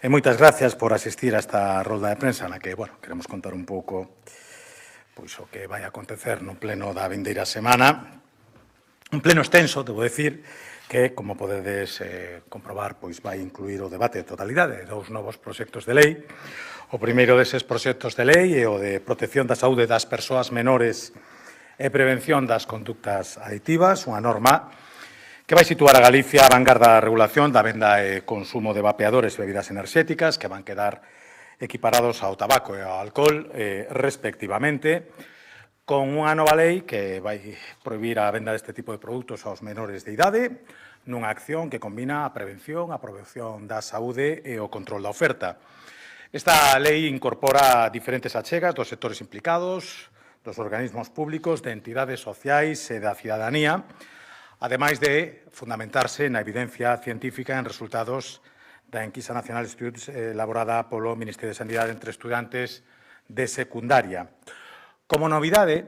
moitas gracias por asistir a esta rolda de prensa na que, queremos contar un pouco o que vai acontecer no pleno da vindeira semana. Un pleno extenso, debo decir, que, como podedes comprobar, vai incluir o debate de totalidade de dous novos proxectos de lei. O primeiro deses proxectos de lei é o de protección da saúde das persoas menores e prevención das conductas aditivas, unha norma que vai situar a Galicia a vanguarda da regulación da venda e consumo de vapeadores e bebidas enerxéticas que van quedar equiparados ao tabaco e ao alcohol, respectivamente, con unha nova lei que vai prohibir a venda deste tipo de produtos aos menores de idade, nunha acción que combina a prevención, a promoción da saúde e o control da oferta. Esta lei incorpora diferentes achegas dos sectores implicados, dos organismos públicos, de entidades sociais e da cidadanía, ademais de fundamentarse na evidencia científica en resultados da Enquisa Nacional Institutes elaborada polo Ministerio de Sanidade entre estudantes de secundaria. Como novidade,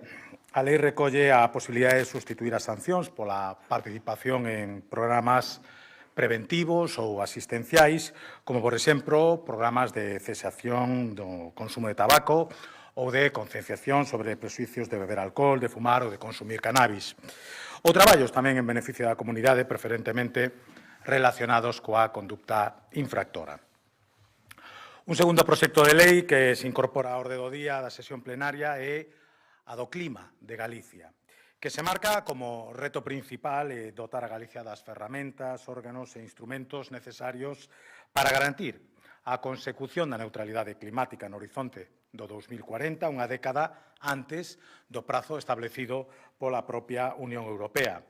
a lei recolle a posibilidade de sustituir as sancións pola participación en programas preventivos ou asistenciais, como, por exemplo, programas de cesación do consumo de tabaco ou de concienciación sobre prexuicios de beber alcohol, de fumar ou de consumir cannabis. Ou traballos tamén en beneficio da comunidade, preferentemente relacionados coa conducta infractora. Un segundo proxecto de lei que se incorpora á orde do día da sesión plenaria é a do clima de Galicia, que se marca como reto principal dotar a Galicia das ferramentas, órganos e instrumentos necesarios para garantir a consecución da neutralidade climática no horizonte do 2040, unha década antes do prazo establecido pola propia Unión Europea.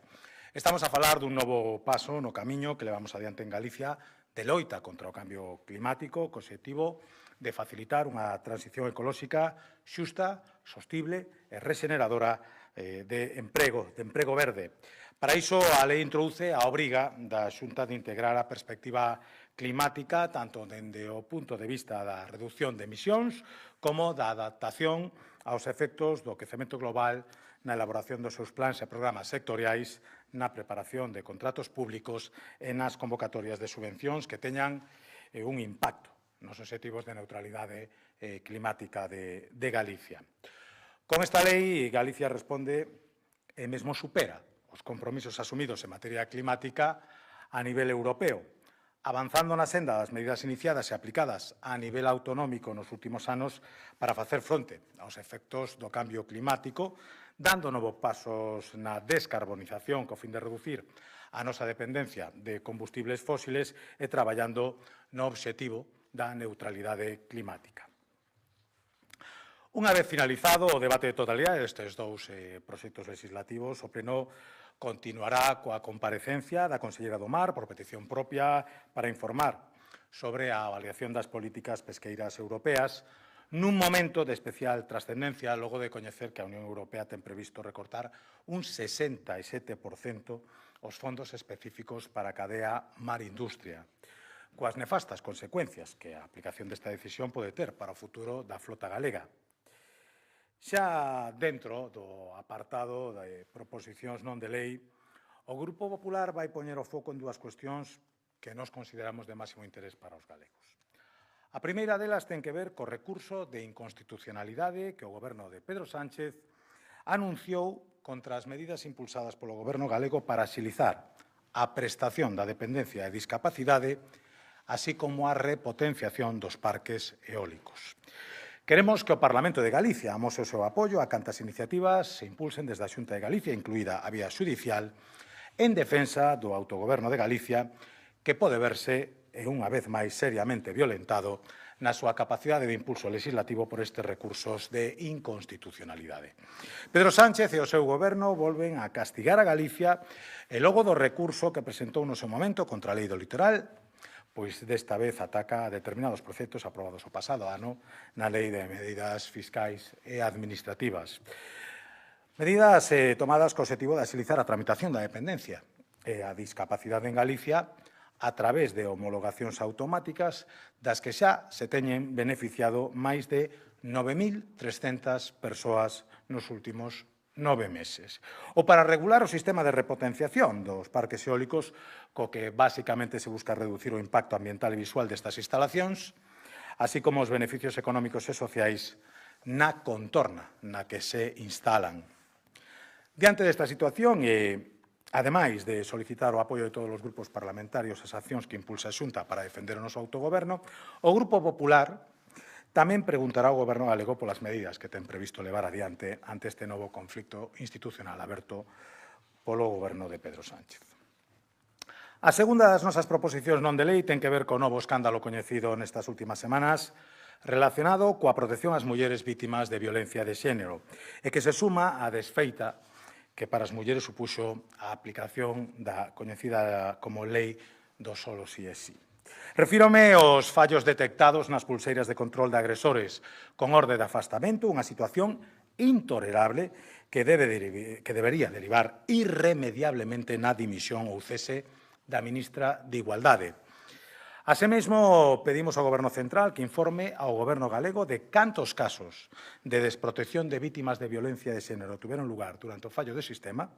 Estamos a falar dun novo paso no camiño que levamos adiante en Galicia de loita contra o cambio climático, co obxectivo de facilitar unha transición ecolóxica xusta, sostible e rexeneradora de emprego verde. Para iso, a lei introduce a obriga da Xunta de integrar a perspectiva climática tanto dende o punto de vista da reducción de emisións como da adaptación aos efectos do quecemento global na elaboración dos seus plans e programas sectoriais, na preparación de contratos públicos e nas convocatorias de subvencións que teñan un impacto nos obxectivos de neutralidade climática de Galicia. Con esta lei, Galicia responde e mesmo supera os compromisos asumidos en materia climática a nivel europeo, avanzando na senda das medidas iniciadas e aplicadas a nivel autonómico nos últimos anos para facer fronte aos efectos do cambio climático, dando novos pasos na descarbonización co fin de reducir a nosa dependencia de combustibles fósiles e traballando no obxectivo da neutralidade climática. Unha vez finalizado o debate de totalidade destes dous proxectos legislativos, o Pleno continuará coa comparecencia da conselleira do Mar por petición propia para informar sobre a avaliación das políticas pesqueiras europeas nun momento de especial trascendencia logo de coñecer que a Unión Europea ten previsto recortar un 67% os fondos específicos para a cadea mar-industria, coas nefastas consecuencias que a aplicación desta decisión pode ter para o futuro da flota galega. Xa dentro do apartado de proposicións non de lei, o Grupo Popular vai poñer o foco en dúas cuestións que nós consideramos de máximo interés para os galegos. A primeira delas ten que ver co recurso de inconstitucionalidade que o Goberno de Pedro Sánchez anunciou contra as medidas impulsadas polo Goberno galego para axilizar a prestación da dependencia e discapacidade, así como a repotenciación dos parques eólicos. Queremos que o Parlamento de Galicia amose o seu apoio a cantas iniciativas se impulsen desde a Xunta de Galicia, incluída a vía xudicial, en defensa do autogoberno de Galicia, que pode verse, unha vez máis seriamente violentado, na súa capacidade de impulso legislativo por estes recursos de inconstitucionalidade. Pedro Sánchez e o seu goberno volven a castigar a Galicia e logo do recurso que presentou no seu momento contra a lei do litoral, pois desta vez ataca a determinados proxectos aprobados o pasado ano na Lei de Medidas Fiscais e Administrativas. Medidas tomadas co obxectivo de axilizar a tramitación da dependencia e a discapacidade en Galicia a través de homologacións automáticas das que xa se teñen beneficiado máis de 9.300 persoas nos últimos 9 meses. Ou para regular o sistema de repotenciación dos parques eólicos, co que basicamente se busca reducir o impacto ambiental e visual destas instalacións, así como os beneficios económicos e sociais na contorna na que se instalan. Diante desta situación e ademais de solicitar o apoio de todos os grupos parlamentarios ás accións que impulsa a Xunta para defender o noso autogoberno, o Grupo Popular tamén preguntará ao Goberno galego polas medidas que ten previsto levar adiante ante este novo conflito institucional aberto polo Goberno de Pedro Sánchez. A segunda das nosas proposicións non de lei ten que ver co novo escándalo coñecido nestas últimas semanas relacionado coa protección ás mulleres vítimas de violencia de xénero e que se suma á desfeita que para as mulleres supuxo a aplicación da coñecida como Lei do solo si é si. Refírome aos fallos detectados nas pulseiras de control de agresores con orde de afastamento, unha situación intolerable que debería derivar irremediablemente na dimisión ou cese da ministra de Igualdade. Así mesmo, pedimos ao Goberno central que informe ao Goberno galego de cantos casos de desprotección de vítimas de violencia de xénero tuveron lugar durante o fallo do sistema,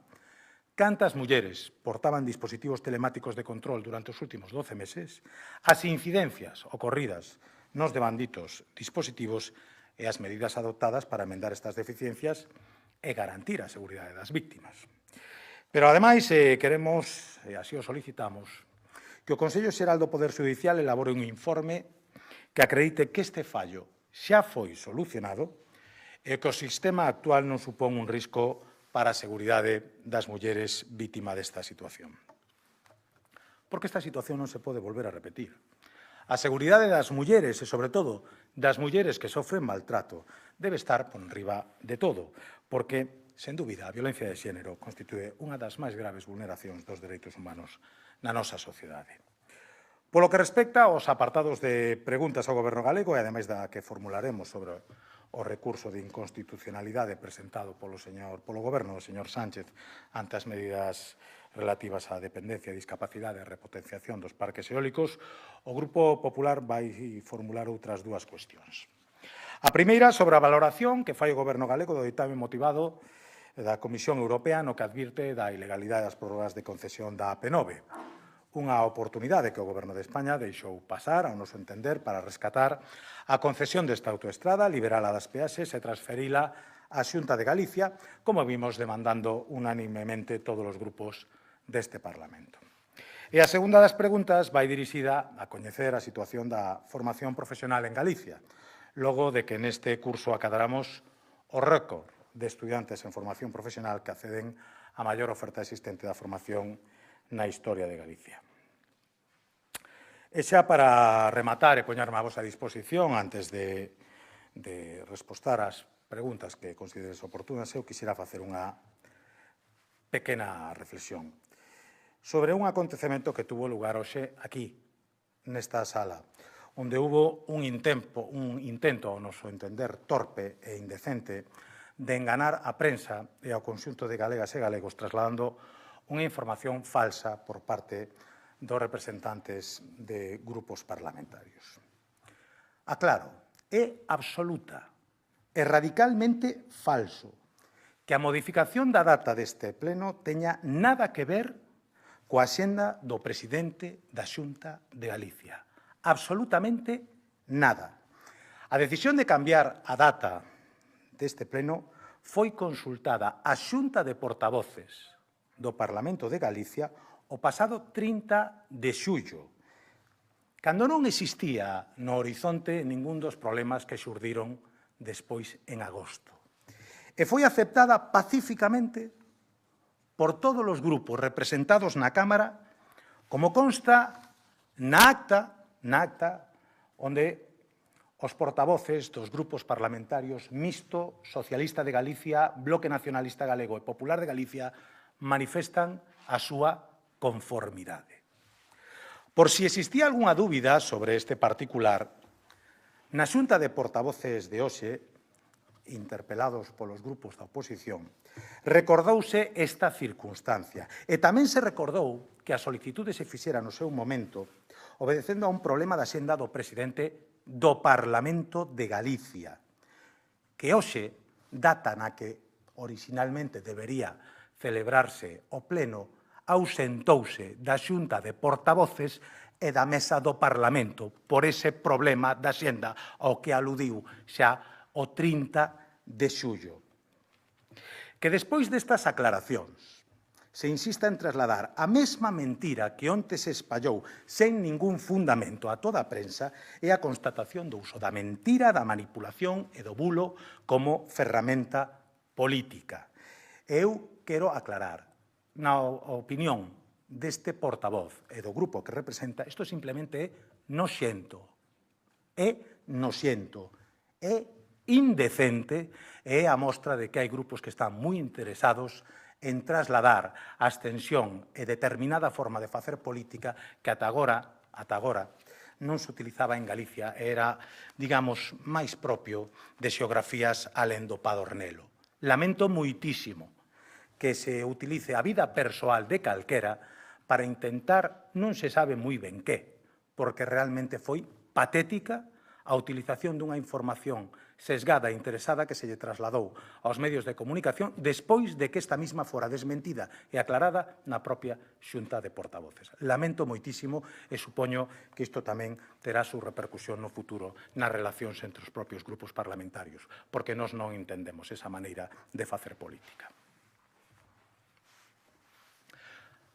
cantas mulleres portaban dispositivos telemáticos de control durante os últimos 12 meses, as incidencias ocorridas nos devanditos dispositivos e as medidas adoptadas para emendar estas deficiencias e garantir a seguridade das víctimas. Pero, ademais, queremos, e así o solicitamos, que o Consello Xeral do Poder Xudicial elabore un informe que acredite que este fallo xa foi solucionado e que o sistema actual non supón un risco para a seguridade das mulleres vítimas desta situación. Porque esta situación non se pode volver a repetir. A seguridade das mulleres e, sobre todo, das mulleres que sofren maltrato debe estar por enriba de todo, porque, sen dúbida, a violencia de xénero constitúe unha das máis graves vulneracións dos dereitos humanos na nosa sociedade. Polo que respecta aos apartados de preguntas ao Goberno galego e, ademais da que formularemos sobre o recurso de inconstitucionalidade presentado polo Goberno do señor Sánchez ante as medidas relativas á dependencia, discapacidade e repotenciación dos parques eólicos, o Grupo Popular vai formular outras dúas cuestións. A primeira, sobre a valoración que fai o Goberno galego do ditame motivado da Comisión Europea no que advirte da ilegalidade das prórrogas de concesión da AP9. Unha oportunidade que o Goberno de España deixou pasar, ao noso entender, para rescatar a concesión desta autoestrada, liberala das peaxes e transferila á Xunta de Galicia, como vimos demandando unanimemente todos os grupos deste Parlamento. E a segunda das preguntas vai dirixida a coñecer a situación da formación profesional en Galicia, logo de que neste curso acadaramos o récord de estudiantes en formación profesional que acceden á maior oferta existente da formación na historia de Galicia. E xa para rematar e poñerme a vosa disposición antes de respostar ás preguntas que consideres oportunas, eu quixera facer unha pequena reflexión sobre un acontecemento que tuvo lugar hoxe aquí, nesta sala, onde hubo un intento, ao noso entender, torpe e indecente de enganar a prensa e ao conxunto de galegas e galegos trasladando unha información falsa por parte dos representantes de grupos parlamentarios. Aclaro, é absoluta e radicalmente falso que a modificación da data deste pleno teña nada que ver coa axenda do presidente da Xunta de Galicia. Absolutamente nada. A decisión de cambiar a data deste pleno foi consultada a Xunta de Portavoces do Parlamento de Galicia o pasado 30 de xullo, cando non existía no horizonte ningún dos problemas que xurdiron despois en agosto. E foi aceptada pacíficamente por todos os grupos representados na Cámara, como consta na acta onde os portavoces dos grupos parlamentarios Mixto, Socialista de Galicia, Bloque Nacionalista Galego e Popular de Galicia manifestan a súa conformidade. Por si existía algunha dúbida sobre este particular, na Xunta de Portavoces de hoxe, interpelados polos grupos da oposición, recordouse esta circunstancia e tamén se recordou que a solicitude se fixera no seu momento obedecendo a un problema da xenda do presidente do Parlamento de Galicia, que hoxe, data na que orixinalmente debería celebrarse o pleno, ausentouse da Xunta de Portavoces e da Mesa do Parlamento por ese problema da Xenda ao que aludiu xa o 30 de xullo. Que despois destas aclaracións se insista en trasladar a mesma mentira que onte se espallou sen ningún fundamento a toda a prensa é a constatación do uso da mentira, da manipulación e do bulo como ferramenta política. Eu quero aclarar, na opinión deste portavoz e do grupo que representa, isto simplemente é noxento. É noxento. É indecente e é a mostra de que hai grupos que están moi interesados en trasladar a extensión e determinada forma de facer política que ata agora non se utilizaba en Galicia e era, digamos, máis propio de xeografías alén do Padornelo. Lamento moitísimo que se utilice a vida persoal de calquera para intentar non se sabe moi ben que, porque realmente foi patética a utilización dunha información sesgada e interesada que se lle trasladou aos medios de comunicación despois de que esta mesma fora desmentida e aclarada na propia Xunta de Portavoces. Lamento moitísimo e supoño que isto tamén terá a súa repercusión no futuro nas relacións entre os propios grupos parlamentarios, porque nós non entendemos esa maneira de facer política.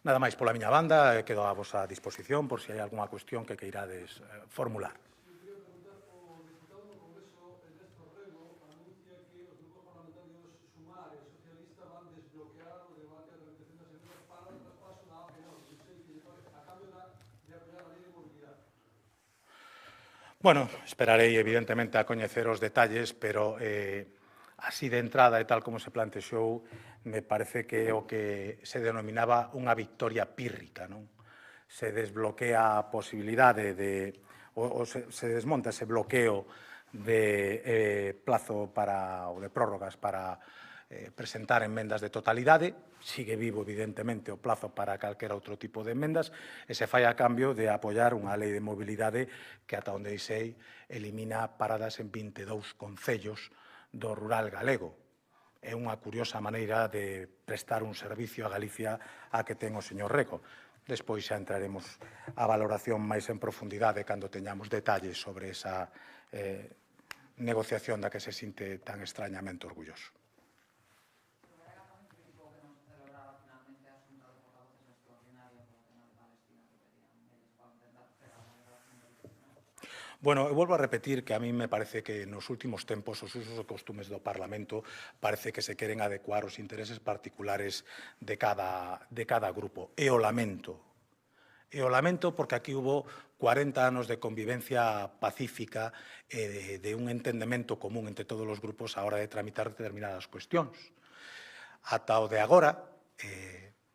Nada máis pola miña banda, quedo a vosa disposición por se hai algunha cuestión que queirades formular. Bueno, esperarei evidentemente a coñecer os detalles, pero así de entrada e tal como se plantexou, me parece que é o que se denominaba unha victoria pírrica, non? Se desbloquea a posibilidade de, ou se desmonta ese bloqueo de plazo para, ou de prórrogas para presentar enmendas de totalidade, sigue vivo, evidentemente, o plazo para calquera outro tipo de enmendas, e se fai a cambio de apoiar unha lei de mobilidade que, ata onde sei, elimina paradas en 22 concellos do rural galego. É unha curiosa maneira de prestar un servicio a Galicia a que ten o señor Reco. Despois xa entraremos a valoración máis en profundidade cando teñamos detalles sobre esa negociación da que se sinte tan extrañamente orgulloso. Bueno, eu volvo a repetir que a mí me parece que nos últimos tempos os usos e costumes do Parlamento parece que se queren adecuar aos intereses particulares de cada grupo. E o lamento. E o lamento porque aquí hubo 40 anos de convivencia pacífica e de un entendemento común entre todos os grupos a hora de tramitar determinadas cuestións. Ata o de agora,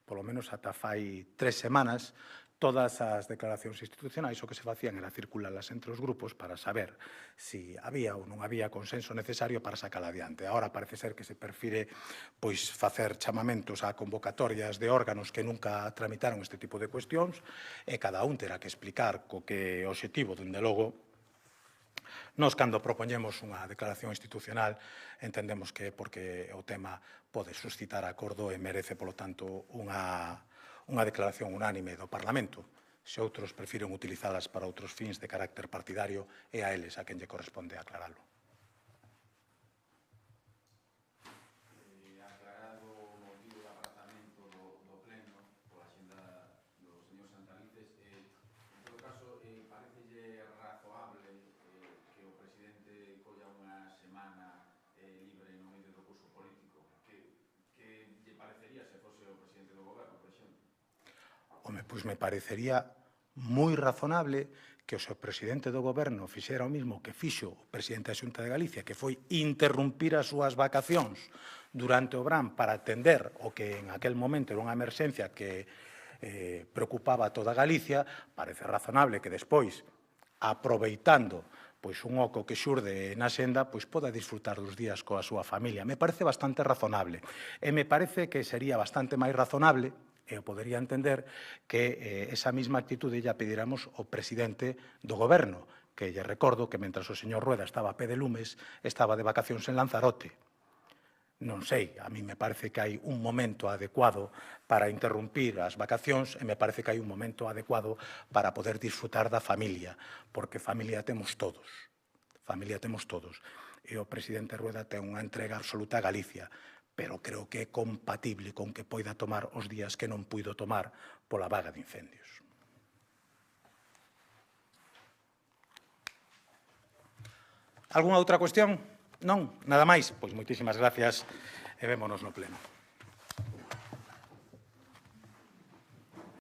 polo menos ata fai 3 semanas, todas as declaracións institucionais o que se facían era circularlas entre os grupos para saber se había ou non había consenso necesario para sacar adiante. Agora parece ser que se prefire facer chamamentos a convocatorias de órganos que nunca tramitaron este tipo de cuestións e cada un terá que explicar co que obxectivo, dende logo. Nós, cando propoñemos unha declaración institucional, entendemos que é porque o tema pode suscitar acordo e merece, polo tanto, unha declaración unánime do Parlamento. Se outros prefiren utilizalas para outros fins de carácter partidario, é a eles a quen lle corresponde aclaralo. Aclarado o motivo do aprazamento do pleno pola xenda do señor Santalices, en todo caso, parecelle razoable que o presidente colla unha semana libre no medio do curso político? Que lle parecería se fose o presidente do goberno, por exemplo? Home, pois me parecería moi razonable que o seu presidente do goberno fixera o mismo que fixo o presidente da Xunta de Galicia, que foi interrumpir as súas vacacións durante o verán para atender o que en aquel momento era unha emerxencia que preocupaba a toda Galicia. Parece razonable que despois, aproveitando un oco que xurde na senda, poda disfrutar dos días coa súa familia. Me parece bastante razonable. E me parece que sería bastante máis razonable, e eu podería entender, que esa mesma actitude lla pediramos ao presidente do goberno, que lle recordo que, mentras o señor Rueda estaba a pé de lumes, estaba de vacacións en Lanzarote. non sei, a mí me parece que hai un momento adecuado para interrumpir as vacacións e me parece que hai un momento adecuado para poder disfrutar da familia, porque familia temos todos. Familia temos todos. E o presidente Rueda ten unha entrega absoluta a Galicia, pero creo que é compatible con que poida tomar os días que non puido tomar pola vaga de incendios. Algúna outra cuestión? Non? Nada máis? Pois moitísimas gracias e vémonos no pleno.